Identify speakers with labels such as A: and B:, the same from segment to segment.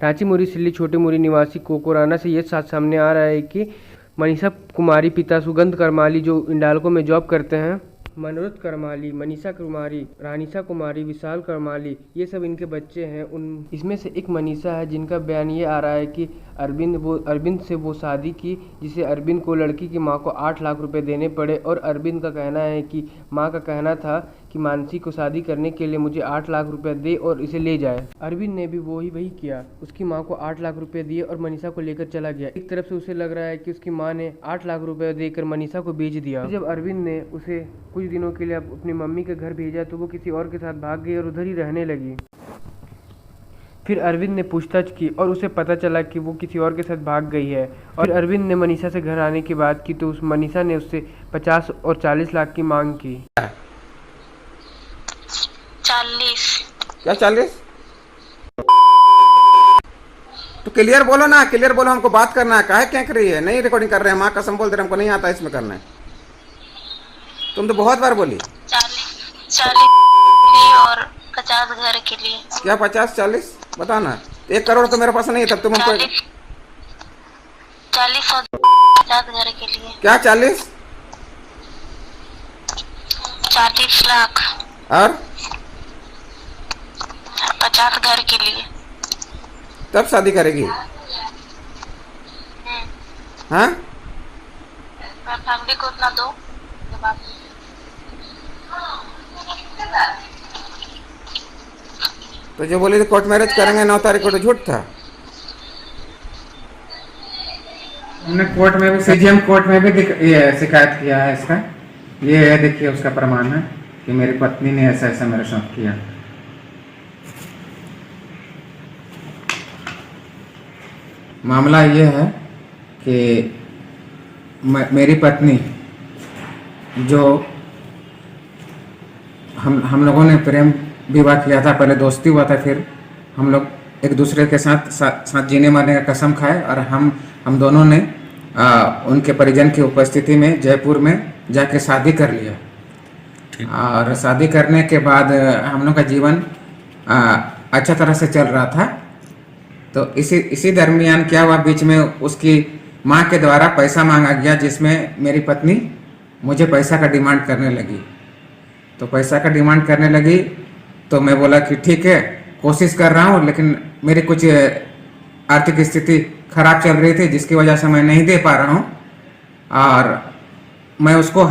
A: रांची मुरी सिल्ली छोटे मुरी निवासी कोकोराना से ये सामने आ रहा है कि मनीषा कुमारी पिता सुगंध करमाली जो इंडाल्को में जॉब करते हैं, मनोरथ करमाली, मनीषा कुमारी, रानिशा कुमारी, विशाल करमाली, ये सब इनके बच्चे हैं। इसमें से एक मनीषा है जिनका बयान ये आ रहा है कि अरविंद से वो शादी की, जिसे अरविंद को लड़की की मां को 8 लाख रुपए देने पड़े। और अरविंद का कहना है कि मां का कहना था कि मानसी को शादी करने के लिए मुझे 8 लाख रुपए दे और इसे ले जाए। अरविंद ने भी वही किया, उसकी मां को 8 लाख रुपए दिए और मनीषा को लेकर चला गया। एक तरफ से उसे लग रहा है कि उसकी मां ने 8 लाख रुपए देकर मनीषा को बेच दिया। जब अरविंद ने उसे कुछ दिनों के लिए अपनी मम्मी के घर भेजा तो वो किसी और के साथ भाग गई और उधर ही रहने लगी। फिर अरविंद ने पूछताछ की और उसे पता चला कि वो किसी और के साथ भाग गई है। और अरविंद ने मनीषा से घर आने की बात की तो उस मनीषा ने उससे 50 और 40 लाख की मांग की।
B: 40।
C: क्या 40? तो क्लियर बोलो ना, क्लियर बोलो, हमको बात करना है। काहे क्या कर रही है? नहीं रिकॉर्डिंग कर रहे हैं, माँ कसम बोल दे रहे, हमको नहीं आता इसमें करना है। तुम तो बहुत बार बोली
B: 40 और 50 घर के लिए।
C: क्या 50-40 बताना? 1 करोड़ तो मेरे पास नहीं है, तब तुम हमको
B: 40 और 50 घर के लिए।
C: क्या 40?
B: 40 लाख
C: और
B: 50 घर के लिए।
C: तब शादी करेगी? हाँ,
B: फैमिली को उतना दो।
C: तो जो बोली कोर्ट मैरिज करेंगे 9 तारीख को, तो झूठ था।
D: हमने कोर्ट में भी, सीजीएम कोर्ट में भी शिकायत किया है इसका। ये है, देखिए उसका प्रमाण है कि मेरी पत्नी ने ऐसा मेरे साथ किया। मामला ये है कि मेरी पत्नी जो हम लोगों ने प्रेम विवाह किया था, पहले दोस्ती हुआ था, फिर हम लोग एक दूसरे के साथ जीने मरने का कसम खाए और हम दोनों ने उनके परिजन की उपस्थिति में जयपुर में जाके शादी कर लिया। और शादी करने के बाद हम लोग का जीवन अच्छा तरह से चल रहा था। तो इसी दरमियान क्या हुआ, बीच में उसकी माँ के द्वारा पैसा मांगा गया, जिसमें मेरी पत्नी मुझे पैसा का डिमांड करने लगी। तो पैसा का डिमांड करने लगी तो मैं बोला कि ठीक है, कोशिश कर रहा हूँ, लेकिन मेरी कुछ आर्थिक स्थिति खराब चल रही थी जिसकी वजह से मैं नहीं दे पा रहा हूँ। और मैं उसको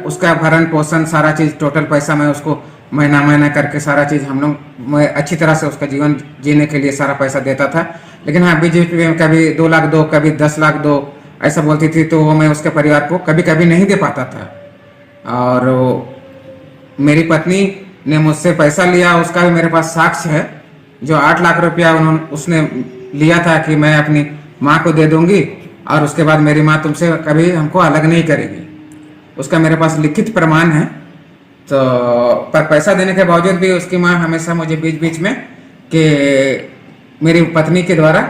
D: उसका भरण पोषण सारा चीज़, टोटल पैसा मैं उसको महीना करके सारा चीज़ मैं अच्छी तरह से उसका जीवन जीने के लिए सारा पैसा देता था। लेकिन हाँ, बीच में कभी 2 लाख दो, कभी 10 लाख दो, ऐसा बोलती थी, तो वो मैं उसके परिवार को कभी नहीं दे पाता था। और मेरी पत्नी ने मुझसे पैसा लिया, उसका भी मेरे पास साक्ष्य है, जो 8 लाख रुपया उसने लिया था कि मैं अपनी माँ को दे दूंगी और उसके बाद मेरी माँ तुमसे कभी हमको अलग नहीं करेगी। उसका मेरे पास लिखित प्रमाण है। तो पर पैसा देने के बावजूद भी उसकी माँ हमेशा मुझे बीच में कि मेरी पत्नी के द्वारा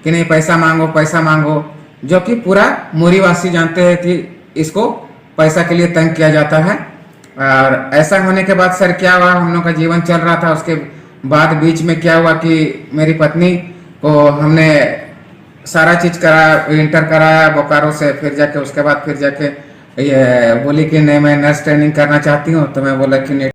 D: कि नहीं पैसा मांगो, जो कि पूरा मुरीवासी जानते हैं कि इसको पैसा के लिए तंग किया जाता है। और ऐसा होने के बाद सर क्या हुआ, हम लोग का जीवन चल रहा था। उसके बाद बीच में क्या हुआ कि मेरी पत्नी को हमने सारा चीज़ इंटर कराया बोकारो से, फिर जाके उसके बाद फिर जाके ये बोली कि नहीं मैं नर्स ट्रेनिंग करना चाहती हूँ। तो मैं बोला कि नहीं